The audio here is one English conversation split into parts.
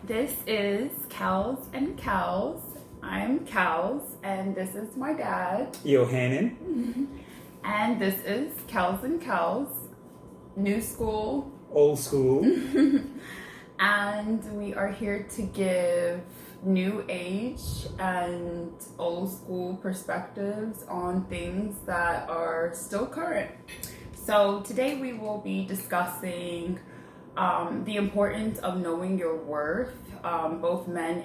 This is Cows and Cows. I'm Cows, and this is my dad. Yohanan. And this is Cows and Cows, new school. Old school. And we are here to give new age and old school perspectives on things that are still current. So today we will be discussing the importance of knowing your worth, both men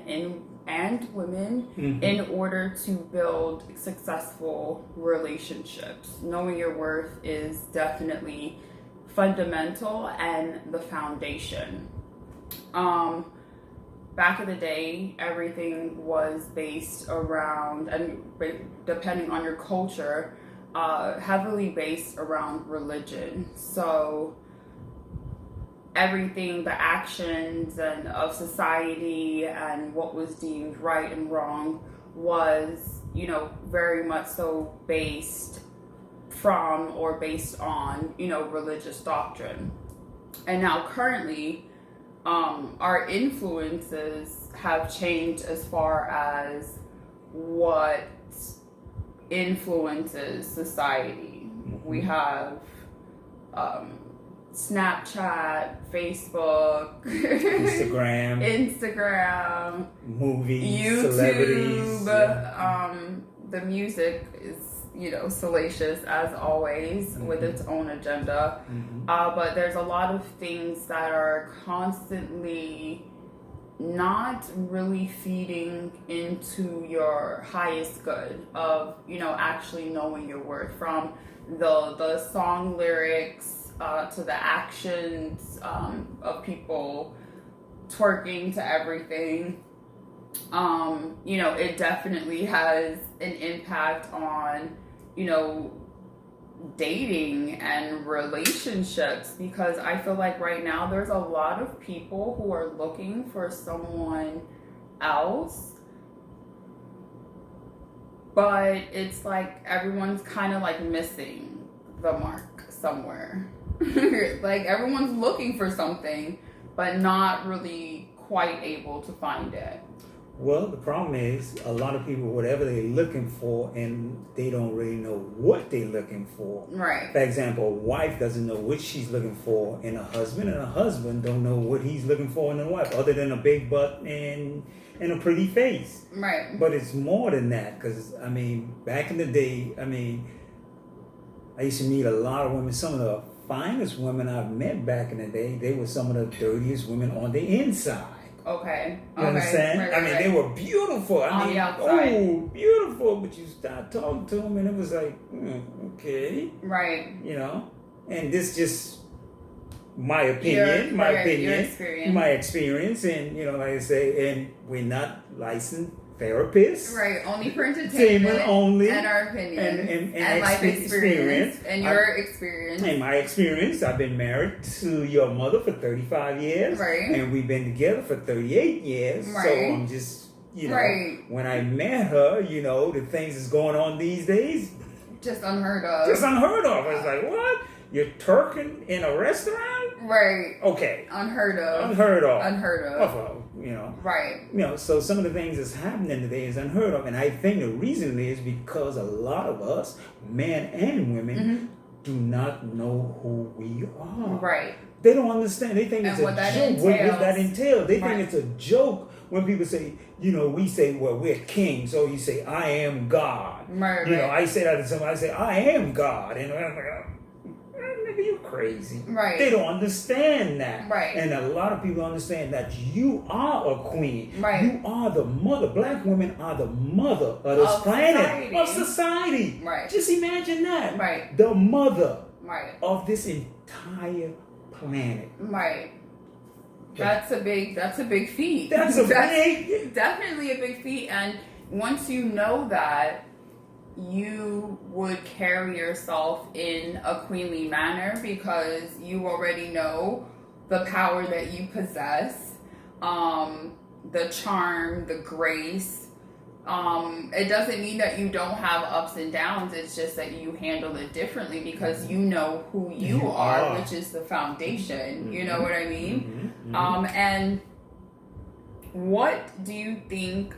and women, in order to build successful relationships. Knowing your worth is definitely fundamental and the foundation. Back in the day, everything was based around, and depending on your culture, heavily based around religion. So everything, the actions and of society and what was deemed right and wrong was, very much so based from or based on, religious doctrine. And now currently, our influences have changed as far as what influences society. We have Snapchat, Facebook, Instagram, movies, YouTube. celebrities. The music is, salacious as always, with its own agenda. But there's a lot of things that are constantly not really feeding into your highest good of, actually knowing your worth, from the song lyrics to the actions of people twerking to everything. It definitely has an impact on, dating and relationships, because I feel like right now there's a lot of people who are looking for someone else, but it's like everyone's kind of like missing the mark somewhere. Like everyone's looking for something, but not really quite able to find it. Well, the problem is a lot of people, whatever they're looking for, and they don't really know what they're looking for. Right. For example, a wife doesn't know what she's looking for in a husband, and a husband don't know what he's looking for in a wife, other than a big butt and a pretty face. Right. But it's more than that, because, back in the day, I used to meet a lot of women. Some of the finest women I've met back in the day, they were some of the dirtiest women on the inside. Okay. You understand? Right. They were beautiful. On the outside. Beautiful. But you start talking to them, and it was like, okay. Right. And this just my opinion, your experience. my experience, and like I say, and we're not licensed therapists. Right. Only for entertainment. Only. And our opinion. And life experience. And your experience. And my experience. I've been married to your mother for 35 years. Right. And we've been together for 38 years. Right. So I'm just, right. When I met her, the things that's going on these days. Just unheard of. I was like, what? You're twerking in a restaurant? Right. Okay. Unheard of. Right. So some of the things that's happening today is unheard of. And I think the reason is because a lot of us, men and women, do not know who we are. Right. They don't understand. They think it's a joke. What that entails. They think it's a joke when people say, we say, well, we're kings. So you say, I am God. Right. I say that to somebody. I say, I am God. And I'm like, nigga, you crazy. Right. They don't understand that. Right. And a lot of people understand that you are a queen. Right. You are the mother. Black women are the mother of this planet. Of society. Right. Just imagine that. Right. The mother. Right. Of this entire planet. Right. That's a big feat. That's definitely a big feat. And once you know that, you would carry yourself in a queenly manner, because you already know the power that you possess, the charm, the grace, It doesn't mean that you don't have ups and downs. It's just that you handle it differently because you know who you are, which is the foundation. You know what I mean? And what do you think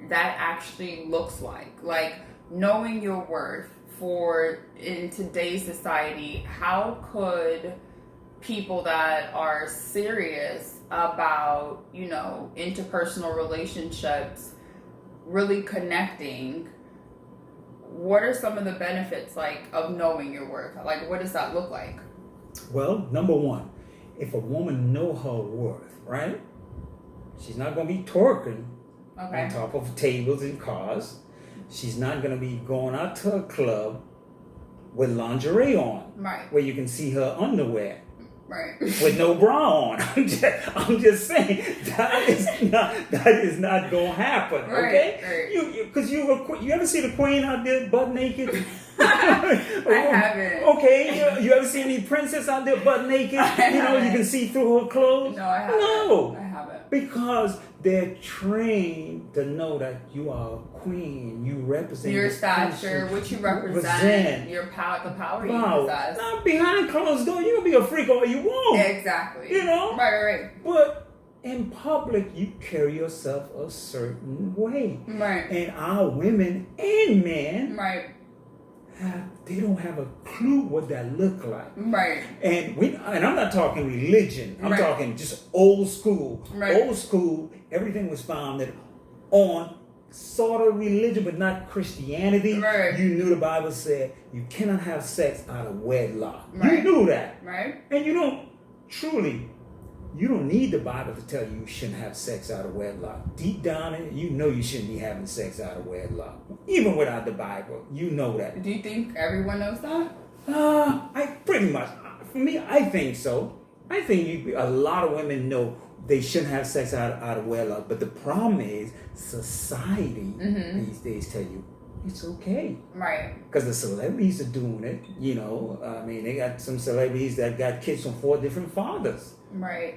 that actually looks like? Like, knowing your worth for in today's society, how could people that are serious about, interpersonal relationships, really connecting, what are some of the benefits of knowing your worth? Like, what does that look like? Well, number one, if a woman know her worth, right? She's not going to be twerking on top of tables and cars. She's not going to be going out to a club with lingerie on, right? Where you can see her underwear, right? With no bra on. I'm just saying that is not going to happen, okay? Right. Because you ever see the queen out there butt naked? I haven't. Okay, you ever see any princess out there butt naked? You can see through her clothes. No, I haven't. No, I haven't. Because they're trained to know that you are a queen. You represent your stature, what you represent, your power, the power you possess. Not behind closed doors. You can be a freak all you want. Exactly. Right. But in public, you carry yourself a certain way. Right. And our women and men, right, they don't have a clue what that look like. Right. And I'm not talking religion. I'm talking just old school. Right. Old school, everything was founded on sort of religion, but not Christianity. Right. You knew the Bible said you cannot have sex out of wedlock. Right. You knew that. Right. And you don't need the Bible to tell you shouldn't have sex out of wedlock. Deep down in it, you know you shouldn't be having sex out of wedlock. Even without the Bible, you know that. Do you think everyone knows that? I pretty much. For me, I think so. I think a lot of women know they shouldn't have sex out of wedlock. But the problem is society these days tell you it's okay. Right. Because the celebrities are doing it. They got some celebrities that got kids from 4 different fathers. Right.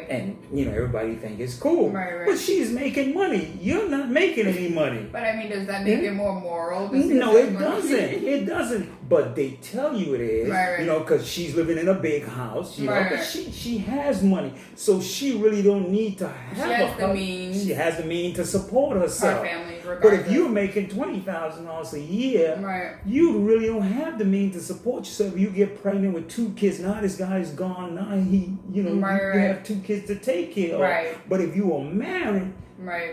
And, everybody think it's cool. Right. But she's making money. You're not making any money. But does that make it more moral? No, it doesn't. It doesn't. But they tell you it is. Right. Because she's living in a big house. Right. But she has money. So she really don't need to have She has the means to support herself. Her family, regardless. But if you're making $20,000 a year, you really don't have the means to support yourself. You get pregnant with 2 kids. Now this guy's gone. Now you have 2 kids to take care of. Right. But if you were married,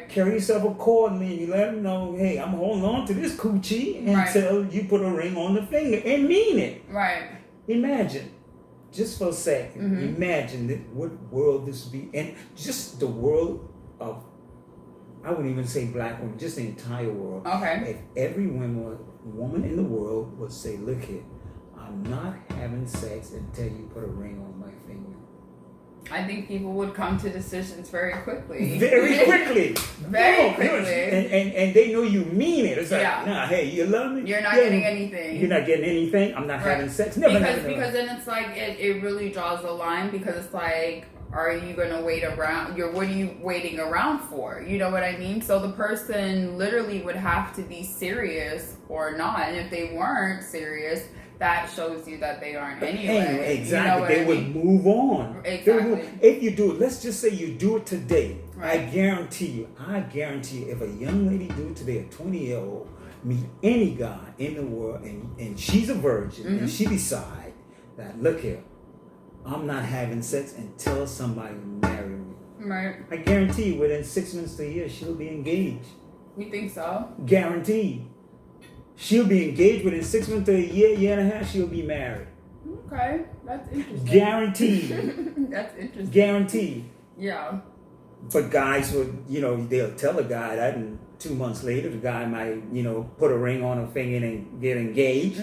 carry yourself accordingly and you let them know, hey, I'm holding on to this coochie until you put a ring on the finger and mean it. Right. Imagine, just for a second, imagine what world this would be. And just the world of, I wouldn't even say black women, just the entire world. Okay. If every woman in the world would say, look here, I'm not having sex until you put a ring on my finger. I think people would come to decisions very quickly. Very quickly. Very quickly. And they know you mean it. It's like, nah, hey, you love me? You're not getting anything. You're not getting anything? I'm not having sex? Because then it's like, it really draws the line, because it's like, are you going to wait around? What are you waiting around for? You know what I mean? So the person literally would have to be serious or not. And if they weren't serious, that shows you that they aren't anyway. Exactly. They would move on. Exactly. If you do it, let's just say you do it today. Right. I guarantee you, if a young lady do it today, a 20-year-old, meet any guy in the world, and she's a virgin, and she decide that, look here, I'm not having sex until somebody marry me. Right. I guarantee you, within 6 months to a year, she'll be engaged. You think so? Guaranteed. She'll be engaged within 6 months to a year and a half, she'll be married. Okay, that's interesting. Guaranteed. That's interesting. Guaranteed. Yeah. But guys would, they'll tell a guy that, and 2 months later, the guy might, put a ring on her finger and get engaged.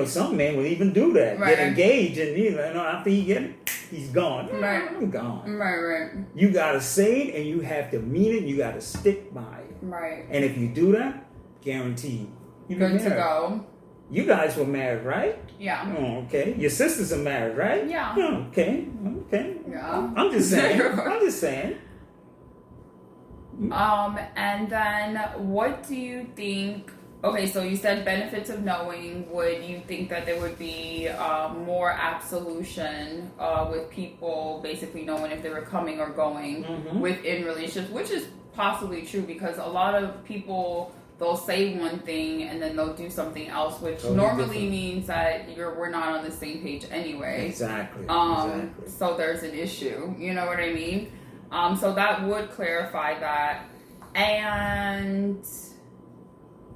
Some men will even do that. Right. Get engaged, and, after he's gone. Right. I'm gone. Right. You got to say it, and you have to mean it. You got to stick by it. Right. And if you do that, guaranteed. Good to go. You guys were married, right? Yeah. Oh, okay. Your sisters are married, right? Yeah. Oh, okay. Yeah. I'm just saying. And then what do you think Okay, so you said benefits of knowing. Would you think that there would be more absolution with people basically knowing if they were coming or going within relationships, which is possibly true because a lot of people, they'll say one thing and then they'll do something else, which normally means that we're not on the same page anyway. Exactly. So there's an issue. You know what I mean? So that would clarify that. And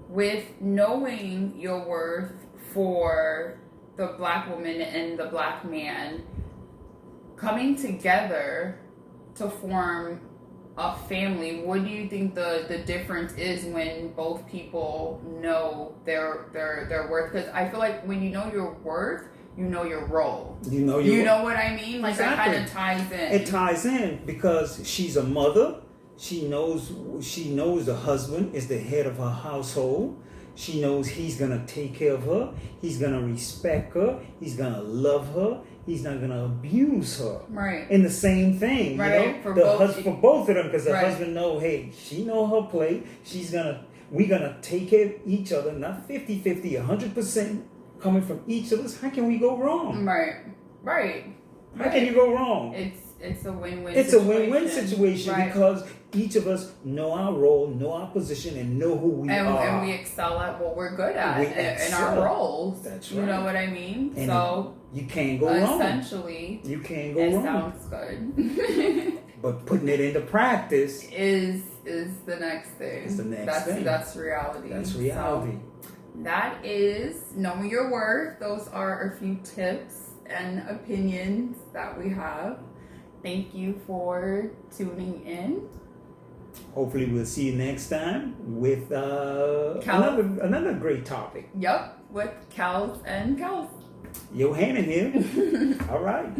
with knowing your worth for the black woman and the black man, coming together to form a family, what do you think the difference is when both people know their worth? Because I feel like when you know your worth, you know your role. You know what I mean? Like that kind of ties in. It ties in because she's a mother. She knows the husband is the head of her household. She knows he's gonna take care of her. He's gonna respect her. He's gonna love her. He's not gonna abuse her. Right. And the same thing, right. For both of them, because the husband know, hey, she know her plate. We're gonna take care of each other, not 50-50, 100% coming from each of us. How can we go wrong? Right. How can you go wrong? It's a win-win. It's a win-win situation because each of us know our role, know our position, and know who we are. And we excel at what we're good at in our roles. That's right. You know what I mean? And so you can't go wrong. Essentially, you can't go wrong. It sounds good. But putting it into practice is the next thing. It's the next thing. That's reality. That's reality. So that is knowing your worth. Those are a few tips and opinions that we have. Thank you for tuning in. Hopefully we'll see you next time with another great topic. Yep, with Cows and Cows. Johanna here. All right.